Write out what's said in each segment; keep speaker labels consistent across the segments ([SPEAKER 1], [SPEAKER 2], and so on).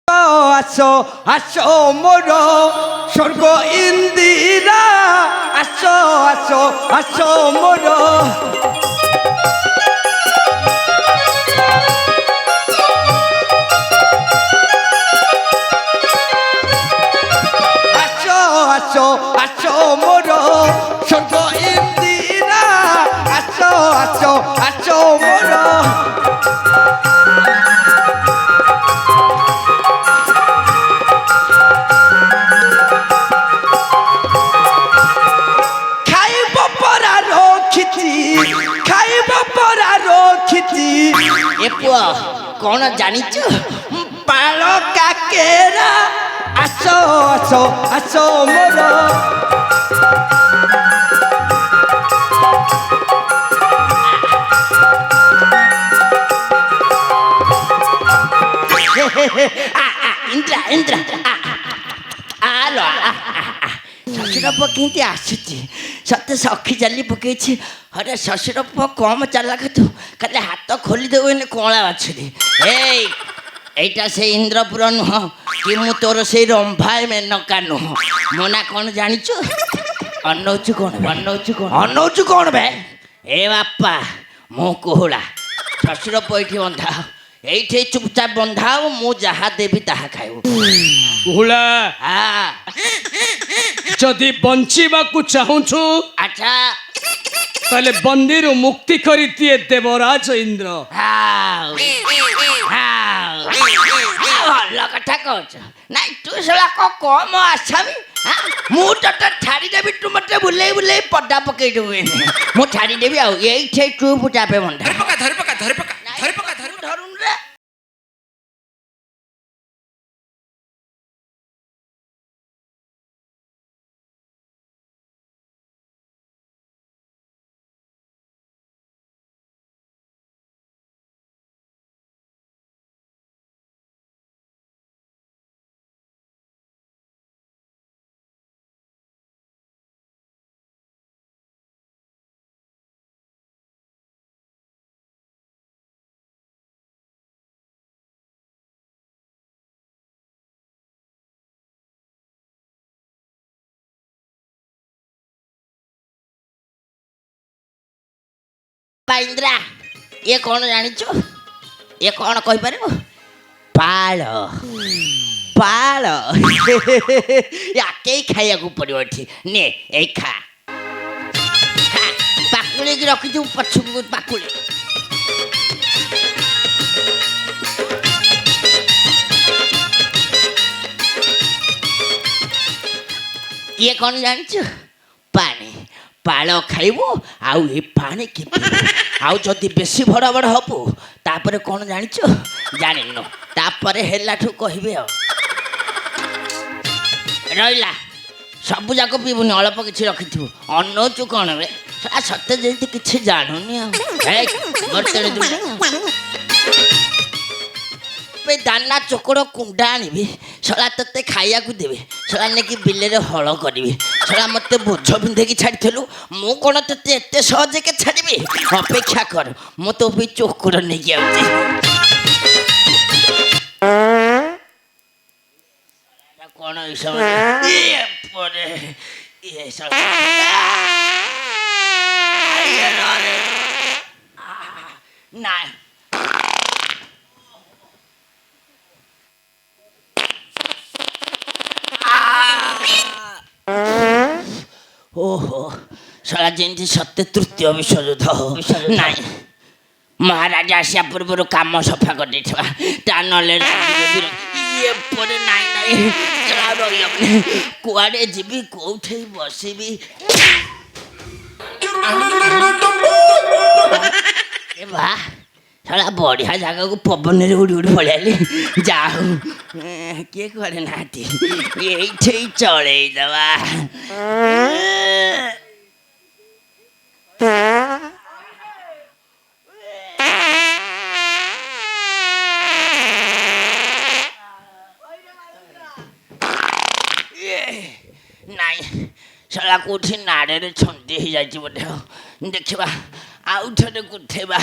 [SPEAKER 1] আসো আসো মোর স্বর্গ ইন্দিরা আসো আসো আসো মোর আসো আসো আসো মোর স্বর্গ ইন্দিরা আসো আসো আসো মোর
[SPEAKER 2] ଏ ପୁଅ କଣ ଜାଣିଛୁ?
[SPEAKER 1] ପାଳ କାକେରା ଆସ ଆସ ଆସ ମୋର
[SPEAKER 2] ଇନ୍ଦ୍ରା ଇନ୍ଦ୍ରା ଆଲୋ ଶ୍ୱଶୁର ପୁଅ କେମିତି ଆସୁଛି? ସତେ ସଖି ଚାଲି ପକେଇଛି। ଅରେ ଶ୍ୱଶୁର ପୁଅ କମ ଚାଲାକ ତୁ, ଖାଲି ହାତ ଖୋଲିଦେବୁ ଏନେ କଳା ଅଛନ୍ତି। ଏଇଟା ସେ ଇନ୍ଦ୍ରପୁର ନୁହଁ କି ମୁଁ ତୋର ସେଇ ରମ୍ଭା ମେନକା ନୁହଁ। ମୋ ନା କ'ଣ ଜାଣିଛୁ? ଅନଉଛୁ କ'ଣ ଅନଉଛୁ କ'ଣ ବେ? ଏ ବାପା ମୁଁ କୋହୁଳା। ଶ୍ୱଶୁର ପୁଅ ଏଇଠି ବନ୍ଧା, ଏଇଠି ଚୁପଚାପ ବନ୍ଧା ଆଉ ମୁଁ ଯାହା ଦେବି ତାହା ଖାଇବୁ।
[SPEAKER 3] କୋହୁଳା ଯଦି ବଞ୍ଚିବାକୁ ଚାହୁଁଛୁ
[SPEAKER 2] ଆଚ୍ଛା
[SPEAKER 3] ତାହେଲେ ବନ୍ଦୀରୁ ମୁକ୍ତି କରିଦିଏ ଦେବରାଜ ଇନ୍ଦ୍ର।
[SPEAKER 2] ଭଲ କଥା କହୁଛ। ନାଇଁ ତୁ ସେଟା କମ ଆସାମି। ମୁଁ ତତେ ଛାଡ଼ିଦେବି, ତୁ ମତେ ବୁଲେଇ ବୁଲେଇ ପଦା ପକେଇ ଦେବୁ। ମୁଁ ଛାଡ଼ିଦେବି ଆଉ ଏଇଠି ଚୁପ୍ ଚାପେ ବନ୍ଧା। ଧରୁନ ରେ ଇନ୍ଦ୍ରା ଇଏ କ'ଣ ଜାଣିଛୁ? ଇଏ କ'ଣ କହିପାରିବୁ? ପାଳ ପାଳ ଆକେଇ ଖାଇବାକୁ ପଡ଼ିବ ଏଠି। ନେ ଏଇ ଖା ପାକୁଳିକି ରଖିଥିବୁ ପଛକୁ ପାକୁଳି। ଇଏ କ'ଣ ଜାଣିଛୁ? ପାଣି ପାଳ ଖାଇବୁ ଆଉ ଏ ପାଣି କି ଆଉ ଯଦି ବେଶୀ ବଡ଼ ବଡ଼ ହବୁ ତାପରେ କ'ଣ ଜାଣିଛୁ? ଜାଣିନୁ, ତାପରେ ହେଲାଠୁ କହିବି ଆଉ। ରହିଲା ସବୁ ଯାକ ପିଇବୁନି, ଅଳ୍ପ କିଛି ରଖିଥିବୁ। ଅନଉଛୁ କ'ଣ ବେ? ସତେ ଯେମିତି କିଛି ଜାଣୁନି ଆଉ। ଦାନା ଚୋକଡ଼ କୁଣ୍ଡା ଆଣିବି, ଶଳା ତତେ ଖାଇବାକୁ ଦେବି, ଶଳା ନେଇକି ବିଲରେ ହଳ କରିବି। ଶଳା ମତେ ବୋଝ ପିନ୍ଧେଇକି ଛାଡ଼ିଥିଲୁ, ମୁଁ କ'ଣ ତତେ ଏତେ ସହଜକେ ଛାଡ଼ିବି? ଅପେକ୍ଷା କର, ମୁଁ ତୋ ପାଇଁ ଚୋକଡ଼ ନେଇକି ଆଉଛି। କ'ଣ ଏସବୁ ନାଇଁ ଓହୋ ଶଳା ଯେମିତି ସତେ ତୃତୀୟ ବିଶ୍ୱଯୁଦ୍ଧ ନାଇଁ। ମହାରାଜା ଆସିବା ପୂର୍ବରୁ କାମ ସଫା କରିଦେଇଥିବା, ତା ନହେଲେ ଇଏ ପରେ ନାଇଁ ନାଇଁ ରହିବନି। କୁଆଡ଼େ ଯିବି, କୋଉଠି ବସିବି? ଏ ବା ଶଳା ବଢ଼ିଆ ଜାଗାକୁ ପବନରେ ଉଡ଼ି ଉଡ଼ି ପଳେଇଲି। ଯା ହଉ କିଏ କୁଆଡ଼େ ନାହାନ୍ତି, ଏଇଠି ଚଳେଇଦବା। ନାଇଁ ଶଳା କୋଉଠି ନାଡ଼ରେ ଛନ୍ଦି ହେଇଯାଇଛି ବୋଧେ। ଦେଖିବା ଆଉ ଥରେ କୁଥେଇବା।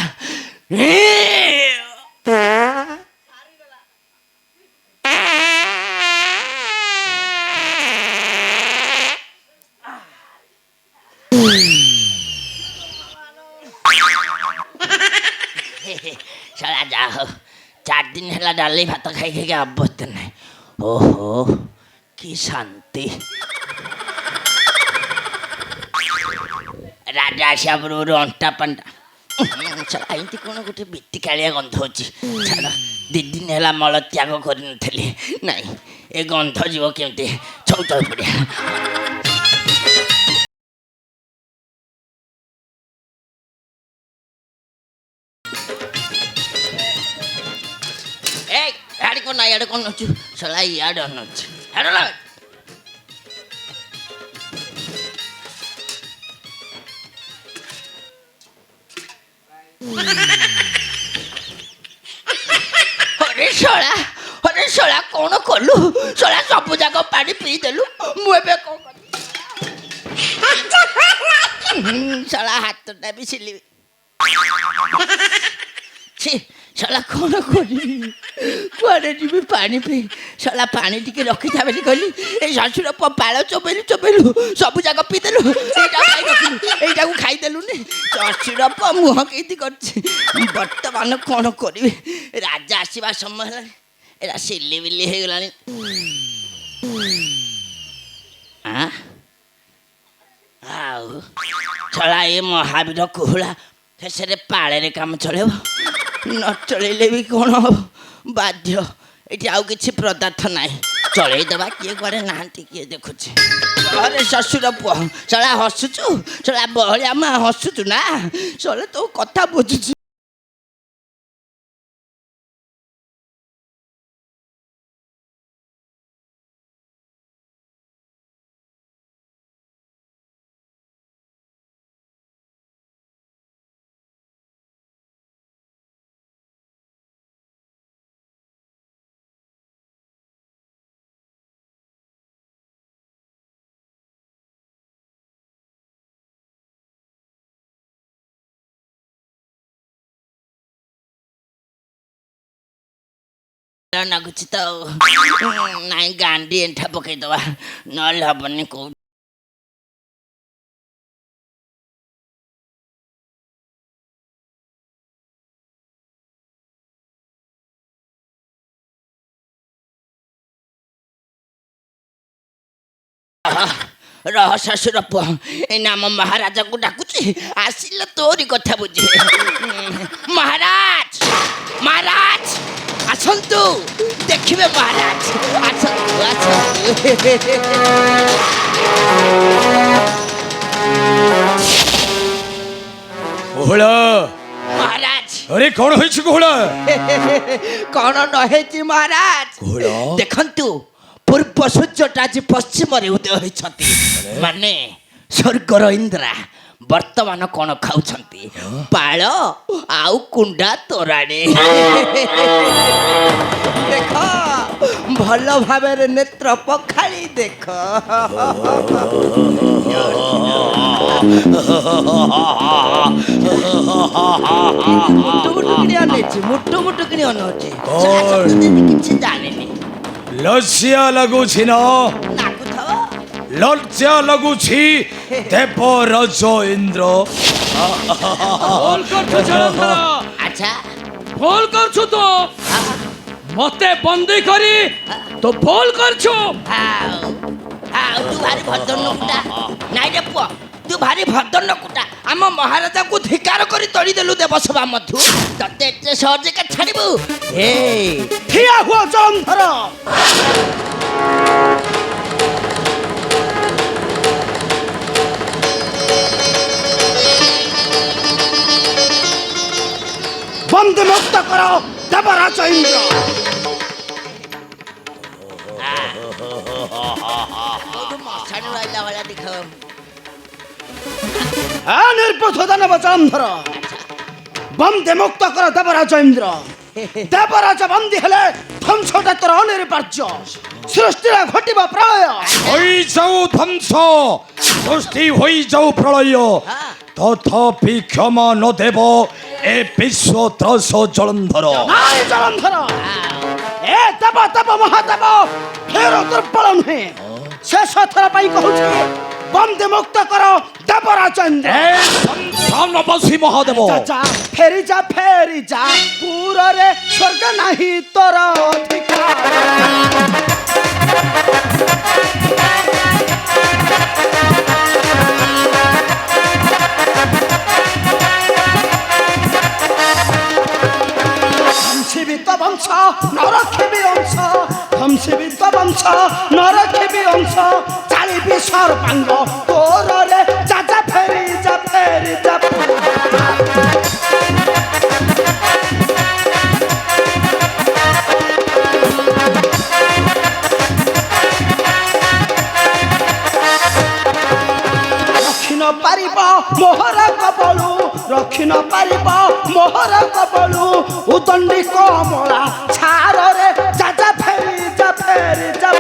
[SPEAKER 2] শালা যা হোক 4 দিন ହେଲା ଡାଲି ଭାତ ଖାଇ ଖାଇକି ଅବସ୍ଥା ନାହିଁ। ଓହୋ କି ଶାନ୍ତି। ରାଜା ଆସିବା ପୂର୍ବରୁ ଅଣ୍ଟା ପାଣ୍ଟା ଛଡ଼ା ଏମିତି କ'ଣ ଗୋଟେ ବିତିକାଳିଆ ଗନ୍ଧ ହେଉଛି। ଛାଡ଼ 2 ଦିନ ହେଲା ମଳ ତ୍ୟାଗ କରିନଥିଲି। ନାଇଁ ଏ ଗନ୍ଧ ଯିବ କେମିତି? ଛଉ ଛଉ ପଡ଼ିଆ। এই ଆଡ଼େ କ'ଣ ନା ଇଆଡ଼େ କ'ଣ ନଛୁ? ଶଳା ଇଆଡ଼େ ଅନଉଛି ହେଡ଼ ନା ଅରେ ଶଳା କ'ଣ କଲୁ? ଶଳା ସବୁ ଯାକ ପାଣି ପିଇଦେଲୁ। ମୁଁ ଏବେ କ'ଣ କରିବି? ଶଳା ହାତଟା ବି ସିଲିବି। ଛି ଶଳା କ'ଣ କରିବି? କୁଆଡ଼େ ଯିବି ପାଣି ପିଇ? ଶଳା ପାଣି ଟିକେ ରଖିଥା ବୋଲି କହିଲି। ଏଇ ଶ୍ୱଶୁର ପାଳ ଚୋବେଇଲୁ ଚୋବେଇଲୁ ସବୁ ଯାକ ପିଇଦେଲୁ। ଏଇଟା ଖାଇ ରଖିଲୁ, ଏଇଟାକୁ ଖାଇଦେଲୁନି। ଶ୍ୱଶୁର ମୁହଁ କେମିତି କରିଛି। ବର୍ତ୍ତମାନ କ'ଣ କରିବି? ରାଜା ଆସିବା ସମୟ ହେଲାଣି। ଏଇଟା ସିଲି ବିଲି ହେଇଗଲାଣି। ଆଉ ଶଳା ଏ ମହାବୀର କୁହୁଳା ଶେଷରେ ପାଳେରେ କାମ ଚଳେଇବ। ନ ଚଳେଇଲେ ବି କ'ଣ ହବ? ବାଧ୍ୟ। ଏଠି ଆଉ କିଛି ପଦାର୍ଥ ନାହିଁ। ଚଳେଇଦେବା। କିଏ କୁଆଡ଼େ ନାହାନ୍ତି, କିଏ ଦେଖୁଛି? ଘରେ ଶ୍ୱଶୁର ପୁଅ ଶଳା ହସୁଛୁ? ଶଳା ବହଳିଆ ମା ହସୁଛୁ ନା? ଶଳା ତୋ କଥା ବୁଝୁଛୁ। ଲାଗୁଛି ତ ନାଇଁ ଗାଣ୍ଡି ଏଣ୍ଠା ପକେଇଦବା, ନହେଲେ ହବନି। କୋଉ ରହ ଶ୍ୱଶୁର ପୁଅ, ଏଇନା ଆମ ମହାରାଜାକୁ ଡାକୁଛି। ଆସିଲେ ତୋରି କଥା ବୁଝିବେ। ମହାରାଜ ମହାରାଜ ଆସନ୍ତୁ, ଦେଖିବେ ମହାରାଜ। ଆସନ୍ତୁ ଆସନ୍ତୁ।
[SPEAKER 3] କୁହୁଳା
[SPEAKER 2] ମହାରାଜ
[SPEAKER 3] ଆରେ କ'ଣ ହେଇଛି କୁହୁଳା?
[SPEAKER 2] କ'ଣ ନ ହେଇଛି ମହାରାଜ?
[SPEAKER 3] କୁହୁଳା
[SPEAKER 2] ଦେଖନ୍ତୁ, ପୂର୍ବ ସୂର୍ଯ୍ୟଟା ଆଜି ପଶ୍ଚିମରେ ଉଦୟ ହୋଇଛନ୍ତି। ମାନେ ସ୍ୱର୍ଗର ଇନ୍ଦ୍ରା ବର୍ତ୍ତମାନ କ'ଣ ଖାଉଛନ୍ତି? ପାଳ ଆଉ କୁଣ୍ଡା ତୋରାଣୀ। ଦେଖ ଭଲ ଭାବରେ ନେତ୍ର ପଖାଳି ଦେଖ। ମୁଟୁ ମୁଟୁ କିଣି ଅନଉଛି। କିଛି ଜାଣିନି।
[SPEAKER 3] ଲଜ୍ଜା ଲାଗୁଛି ନା?
[SPEAKER 2] ଲାଗୁଥିବ।
[SPEAKER 3] ଲଜ୍ଜା ଲାଗୁଛି ଦେବରାଜ ଇନ୍ଦ୍ର?
[SPEAKER 2] ଆଚ୍ଛା
[SPEAKER 3] ଭୁଲ କରୁଛୁ ତୁ। ମତେ ବନ୍ଦୀ କରି ତୁ ଭୁଲ କରୁଛୁ।
[SPEAKER 2] ତୁ ଭାରି ଭଦ୍ର କୁଟା। ନାଇଁ ରେ ପୁଅ, ତୁ ଭାରି ଭଦ୍ର କୁଟା। ଆମ ମହାରାଜାକୁ ଧିକାର କରି ତଳିଦେଲୁ ଦେବସଭା ମଧୁ। ତତେ ଏତେ ସହଜେ ଛାଡ଼ିବୁ?
[SPEAKER 1] ଠିଆ ହୁଅ ଜଳନ୍ଧର। ବନ୍ଦୀ ମୁକ୍ତ କର ଦେବରାଜ ଇନ୍ଦ୍ର।
[SPEAKER 2] ମଶାଣି ରହିଲା ଭଳିଆ ଦେଖ।
[SPEAKER 1] ନିର୍ବୁଦ୍ଧ ଦାନବ ଜଳନ୍ଧର, ବନ୍ଦୀ ମୁକ୍ତ କର ଦେବରାଜ ଇନ୍ଦ୍ର। ଦେବରାଜ ବନ୍ଦୀ ହେଲେ ଧ୍ୱଂସଟା ତୋର ଅନିବାର୍ଯ୍ୟ। ସୃଷ୍ଟିରେ ଘଟିବ ପ୍ରଳୟ।
[SPEAKER 3] ହୋଇଯାଉ ଧ୍ୱଂସ, ସୃଷ୍ଟି ହୋଇଯାଉ ପ୍ରଳୟ, ତଥାପି କ୍ଷମା ନ ଦେବ ଏ ବିଶ୍ୱ ତ୍ରାସ ଜଳନ୍ଧର।
[SPEAKER 1] ନାଇଁ ଜଳନ୍ଧର, ଏ ଦେବ ମହାଦେବ ଫେର ଦୁର୍ବଳ ନୁହେଁ। ଶେଷ ଥର ପାଇଁ କହୁଛି, বন্দী মুক্ত কর দেবরাজ ইন্দ্র।
[SPEAKER 4] এই সন্তানবাসী মহাদেব,
[SPEAKER 1] যা ফেরি যা পুরে স্বর্গ নাহি তোর অধিকার। ধ্বংসীবিত বংশ নরক্ষিবি অংশ, ধ্বংসীবিত বংশ নরক্ষিবি অংশ, চালিবি সর্বাঙ্গ তোর রে যা ফেরি যা পারিব মোহর কবলু, রক্ষি ন পারিব মোহর কবলু, উদণ্ডী কমলা ছাড়রে যা ফেরি যা।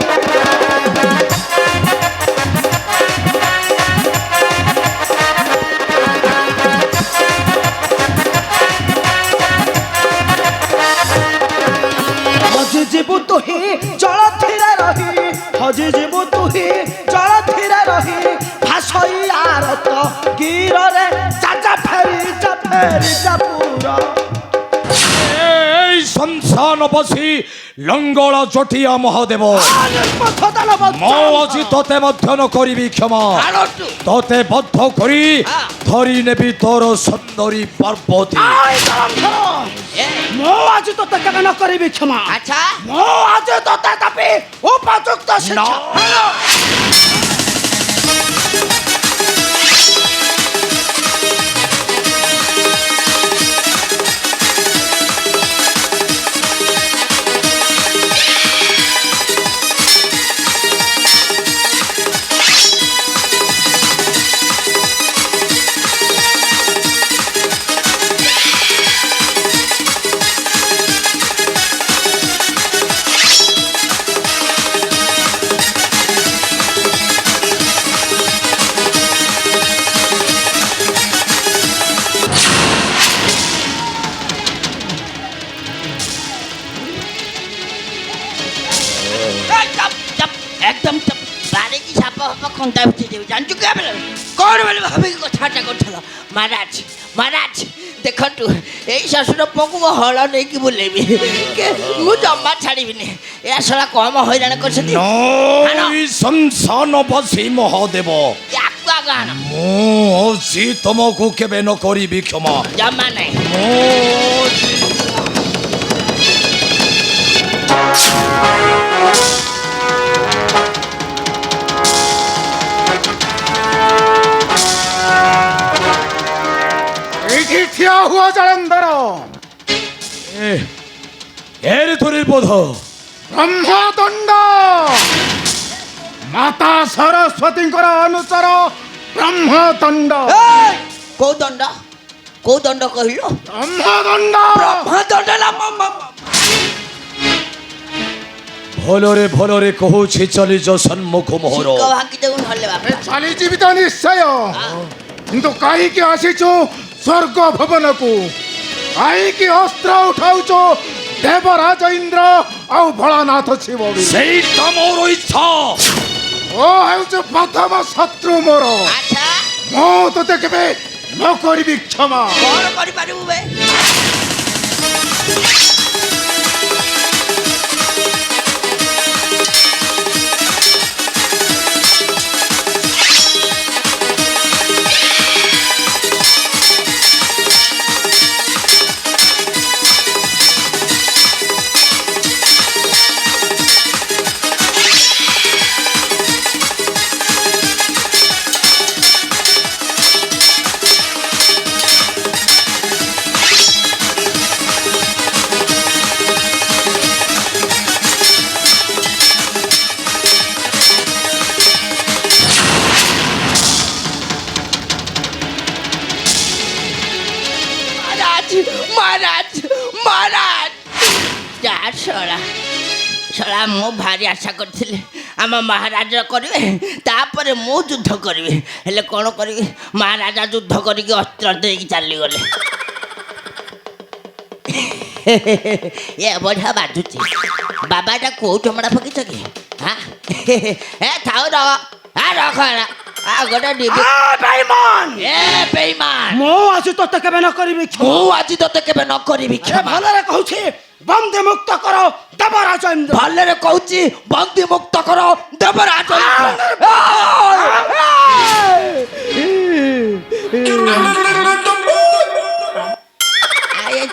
[SPEAKER 1] হজি ଯିବୁ ତୁହି ଜଳ ଥିରେ ରହି, ହଜି ଯିବୁ ତୁହି ଜଳ ଥିରେ ରହି, ଭାସଇ ଆରତ ଗିରରେ ଯା ଫେରି ଯା ପୁର।
[SPEAKER 4] এই সন্তানবাসী লঙ্গলা জটিয়া মহাদেব, ମୁଁ ଆଜି ତତେ ମଧ୍ୟ ନ କରିବି କ୍ଷମା। ତତେ ବଦ୍ଧ କରି ଧରି ନେବି ତୋର ସୁନ୍ଦରୀ ପାର୍ବତୀ।
[SPEAKER 1] ମୁଁ ଆଜି ତୋତେ କେବେ ନ କରିବି କ୍ଷମା।
[SPEAKER 2] আচ্ছা
[SPEAKER 1] ମୁଁ ଆଜି ତୋତେ ଦେବି ଉପଯୁକ୍ତ ଶିକ୍ଷା।
[SPEAKER 2] একদম বারে কি ছাপা ফাপা খন্তা ভিতরে দেবে জানছো কে বলে কোন বলে ভাবি কথাটা করছিল। মহারাজ দেখন্তু এই শ্বশুর পকু হল নেইকি বুলেবি, মু জমা ছাড়িবিনি। এ আসলে কম হইরাণ করছেন।
[SPEAKER 4] এই সন্তানবাসী মহাদেব,
[SPEAKER 2] আগুয়া গান
[SPEAKER 4] ମୁଁ ଆଜି ତମକୁ କେବେ ନ କରିବି କ୍ଷମା।
[SPEAKER 2] জমা নাই।
[SPEAKER 5] এইটি ঠিয়া হুয়া জলন্ধর,
[SPEAKER 4] এর ধরির বোধ
[SPEAKER 5] ব্রহ্মদণ্ড মাতা সরস্বতীঙ্কর অনুচর ব্রহ্মদণ্ড।
[SPEAKER 2] কোউ দণ্ড কহিল?
[SPEAKER 5] ব্রহ্মদণ্ড।
[SPEAKER 2] ব্রহ্মদণ্ড
[SPEAKER 4] ଭଲରେ ଭଲରେ କହୁଛି ଚାଲିଛ ସମ୍ମୁଖ ମୋହର।
[SPEAKER 2] ଭାଙ୍ଗି ଦେବୁ ନହେଲେ ବାପା
[SPEAKER 5] ଚାଲିଯିବି ତ ନିଶ୍ଚୟ, କିନ୍ତୁ କାହିଁକି ଆସିଛୁ ସ୍ୱର୍ଗ ଭବନକୁ? କାହିଁକି ଅସ୍ତ୍ର ଉଠାଉଛୁ ଦେବରାଜ ଇନ୍ଦ୍ର ଆଉ ଭୋଳାନାଥ ଶିବ?
[SPEAKER 4] ସେଇଟା ମୋର ଇଚ୍ଛା।
[SPEAKER 5] ଓ ହେଉଛି ପ୍ରଥମ ଶତ୍ରୁ ମୋର।
[SPEAKER 2] ଆଚ୍ଛା
[SPEAKER 5] ମୁଁ ତୋତେ କେବେ ନ କରିବି କ୍ଷମା।
[SPEAKER 2] କଣ କରିପାରିବୁ ବେ? মহারাজ যা শଳା ମୁଁ ଭାରି ଆଶା କରିଥିଲି ଆମ ମହାରାଜ କରିବେ, ତାପରେ ମୁଁ ଯୁଦ୍ଧ କରିବି। ହେଲେ କ'ଣ କରିବି, ମହାରାଜା ଯୁଦ୍ଧ କରିକି ଅସ୍ତ୍ର ଦେଇକି ଚାଲିଗଲେ। ଏ ବଢ଼ିଆ ବାଜୁଛି। ବାବାଟା କୋଉ ଚମଡ଼ା ପକେଇଛ କି? ଏ ଥାଉ ରଖ গোটা ডিবি
[SPEAKER 1] বেঈমান
[SPEAKER 2] এ বেঈমান
[SPEAKER 1] ମୁଁ ଆଜି ତତେ କେବେ ନ କରିବି କ୍ଷମା।
[SPEAKER 2] ମୁଁ ଆଜି ତତେ କେବେ ନ କରିବି
[SPEAKER 1] ଏ
[SPEAKER 2] କ୍ଷମା
[SPEAKER 1] ଭଲରେ କହୁଛି ବନ୍ଦୀ ମୁକ୍ତ କର ଦେବରାଜ ଇନ୍ଦ୍ର।
[SPEAKER 2] ଭଲରେ କହୁଛି ବନ୍ଦୀ ମୁକ୍ତ କର ଦେବରାଜ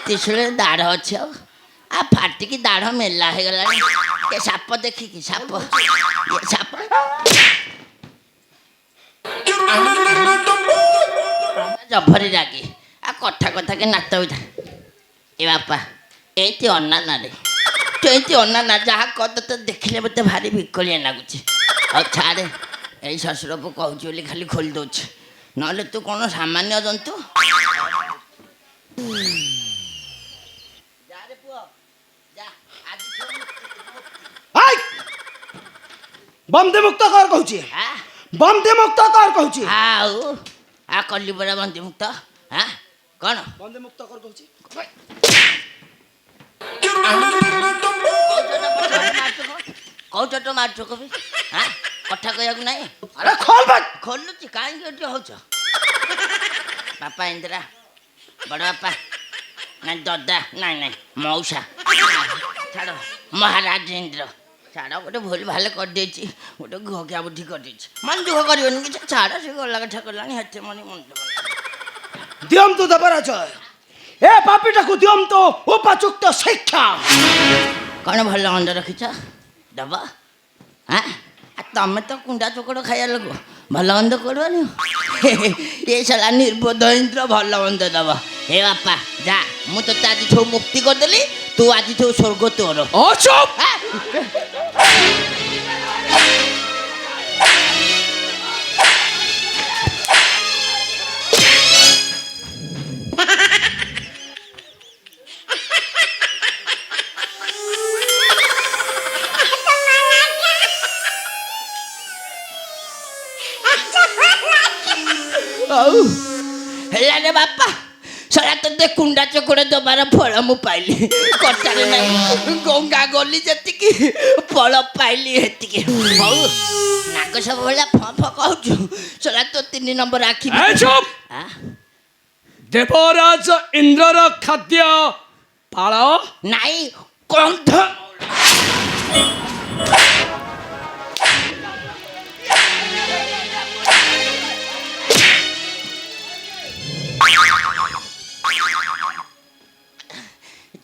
[SPEAKER 2] ତ୍ରିଶୂଳରେ ଦାଢ଼ ଅଛି ଆଉ ଫାଟିକି ଦାଢ଼ ମେଲା ହେଇଗଲାଣି ଏ ସାପ ଦେଖିକି ସାପ ଏ ସାପ ଜଭରି ରାଗି ଆଉ କଥାକେ ନାତ ହୋଇଥା ଏ ବାପା ଏଇଠି ଅନାନାରେ ତୁ ଏଇଠି ଅନାନା ଯାହା କଦ ତ ଦେଖିଲେ ମୋତେ ଭାରି ବିକଳିଆ ଲାଗୁଛି ଆଉ ଛାଡ଼େ ଏଇ ଶ୍ୱଶୁରକୁ କହୁଛି ବୋଲି ଖାଲି ଖୋଲି ଦେଉଛି ନହେଲେ ତୁ କ'ଣ ସାମାନ୍ୟ ଜନ୍ତୁ
[SPEAKER 1] ଆଇ! ବନ୍ଦୀ ମୁକ୍ତ କର କହୁଛି ବନ୍ଦୀ ମୁକ୍ତ କର କହୁଛି
[SPEAKER 2] ଆଉ କଲି ପରା ବନ୍ଦୀ ମୁକ୍ତ କ'ଣ
[SPEAKER 1] ବନ୍ଦୀ ମୁକ୍ତ କର କହୁଛି
[SPEAKER 2] କହୁଛ ତ ମାରୁଛ କବି କଥା କହିବାକୁ ନାହିଁ
[SPEAKER 1] ଆରେ ଖୋଲ ବା
[SPEAKER 2] ଖୋଲୁଛି କାହିଁକି ଏଠି ହଉଛ ବାପା ଇନ୍ଦିରା ବଡ଼ ବାପା ନାଇଁ ଦଦା ନାଇଁ ନାଇଁ ମଉସା ଛାଡ଼ ମହାରାଜ ଇନ୍ଦ୍ର ଛାଡ଼ ଗୋଟେ ଭୁଲ ଭାଲ କରିଦେଇଛି ଗୋଟେ ଘୋକିଆ ବୁଦ୍ଧି କରିଦେଇଛି ମନ ଦୁଃଖ କରିବନି କିଛି ଛାଡ଼ ସେ ଗଲା କଥା କଲାଣି ହେତେ ମନେ ମନ ଦୁଃଖ
[SPEAKER 1] ଦିଅନ୍ତୁ ଦେବରାଜ ଏ ପାପିଟାକୁ ଦିଅନ୍ତୁ ଉପଯୁକ୍ତ ଶିକ୍ଷା।
[SPEAKER 2] କ'ଣ ଭଲ ମନ୍ଦ ରଖିଛ ଦବ ତମେ ତ କୁଣ୍ଡା ଚୋକଡ଼ ଖାଇବା ଲୋକ ଭଲ ମନ୍ଦ କରୁନି ଏ ସାଲା ନିର୍ବୋଧ ଇନ୍ଦ୍ର ଭଲ ମନ୍ଦ ଦବ ହେ ବାପା ଯା ମୁଁ ତୋତେ ଆଜିଠୁ ମୁକ୍ତି କରିଦେଲି ତୁ ଆଜିଠୁ ସ୍ୱର୍ଗ ତୋର ହେଲାରେ ବାପା ସରା ତତେ କୁଣ୍ଡା ଚୋକଡ଼ ଦବାର ଫଳ ମୁଁ ପାଇଲି କଟାରେ ନାହିଁ ଗଙ୍ଗା ଗଲି ଯେତିକି ଫଳ ପାଇଲି ହେତିକି ହଉ ନାଗ ସବୁ ଭଳିଆ ଫ କହୁଛୁ ସରା ତ 3 ନମ୍ବର ଆଖି
[SPEAKER 3] ଦେବରାଜ ଇନ୍ଦ୍ରର ଖାଦ୍ୟ ପାଳ
[SPEAKER 2] ନାଇଁ କନ୍ଧ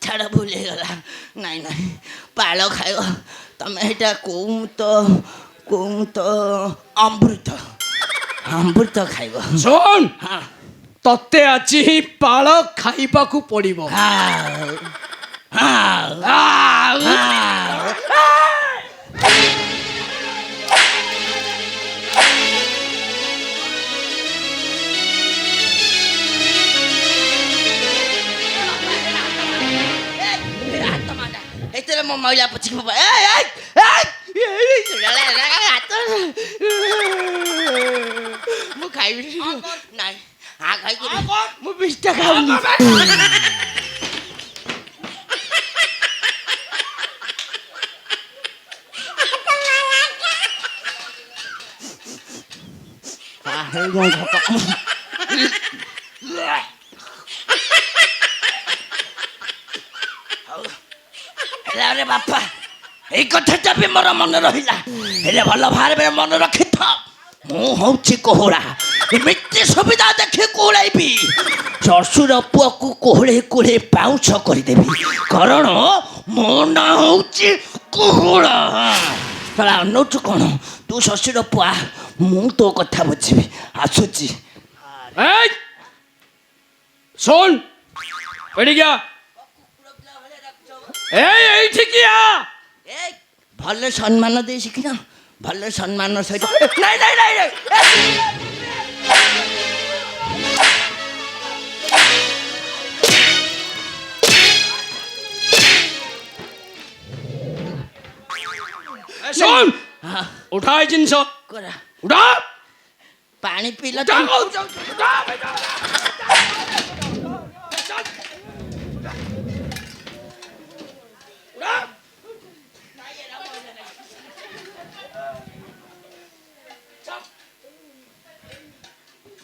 [SPEAKER 2] ଛାଡ଼ ଭୁଲ ହେଇଗଲା ନାଇଁ ନାଇଁ ପାଳ ଖାଇବ ତମେ ସେଇଟା କୋଉ ତ ଅମୃତ ଖାଇବ
[SPEAKER 3] ଶୁଣ
[SPEAKER 2] ହଁ
[SPEAKER 3] ତତେ ଆଜି ହିଁ ପାଳ ଖାଇବାକୁ ପଡ଼ିବ
[SPEAKER 2] ଏଥିରେ ମୋ ମହିଳା ପଛିକି ମୁଁ ଖାଇବି ନାଇଁ ଖାଇକି ମୁଁ ବିଷ୍ଟା ଖାଉନି ହେଲେ ବାପା ଏଇ କଥାଟା ବି ମୋର ମନେ ରହିଲା ହେଲେ ଭଲ ଭାବରେ ମନେ ରଖିଥ ମୁଁ ହଉଛି କୋହଳା ଏମିତି ସୁବିଧା ଦେଖି କୋହଳାଇବି ଶ୍ୱଶୁର ପୁଅକୁ କୋହଳେଇ ପାଉଁଛ କରିଦେବି କାରଣ ମୋ ନାଁ ହଉଛି କୋହଳା ତାହେଲେ ଅନଉଛୁ କ'ଣ ତୁ ଶ୍ୱଶୁର ପୁଆ ମୁଁ ତୋ କଥା ବୁଝିବି ଆସୁଛି
[SPEAKER 3] ଶୁଣ ଏଠିକି ଏଇଠିକି
[SPEAKER 2] ଭଲ ସମ୍ମାନ ଦେଇ ଶିଖିନ ଭଲ ସମ୍ମାନ ସହିତ ନାଇଁ ନାଇଁ ନାଇଁ
[SPEAKER 3] ଶୁଣ ଉଠା ଏ ଜିନିଷ
[SPEAKER 2] କରା
[SPEAKER 3] ଉଠା
[SPEAKER 2] ପାଣି ପିଇଲ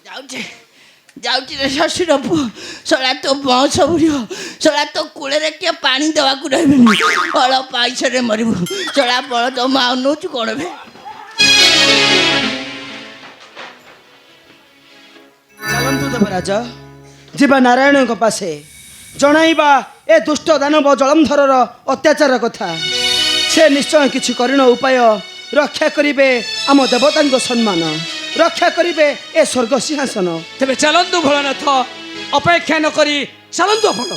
[SPEAKER 2] ଯାଉଛି ଯାଉଛି ରେ ଶ୍ୱଶୁର ପୁଅ ଶଳା ତୋ ବଂଶ ବୁଡ଼ିବ ଶଳା ତୋ କୂଳରେ କିଏ ପାଣି ଦେବାକୁ ରହିବେନି ଅଳ ପାଇସରେ ମରିବୁ ଶଳା ବଳ ତୋ ମା ଅନଉଛୁ କ'ଣ ବେ
[SPEAKER 1] ଚାଲନ୍ତୁ ଦେବରାଜ ଯିବା ନାରାୟଣଙ୍କ ପାଶେ ଜଣାଇବା ଏ ଦୁଷ୍ଟ ଦାନବ ଜଳନ୍ଧରର ଅତ୍ୟାଚାର କଥା ସେ ନିଶ୍ଚୟ କିଛି କରିଣ ଉପାୟ ରକ୍ଷା କରିବେ ଆମ ଦେବତାଙ୍କ ସମ୍ମାନ ରକ୍ଷା କରିବେ ଏ ସ୍ୱର୍ଗ ସିଂହାସନ
[SPEAKER 3] ତେବେ ଚାଲନ୍ତୁ ଭୋଳାନାଥ ଅପେକ୍ଷା ନ କରି ଚାଲନ୍ତୁ ଆପଣ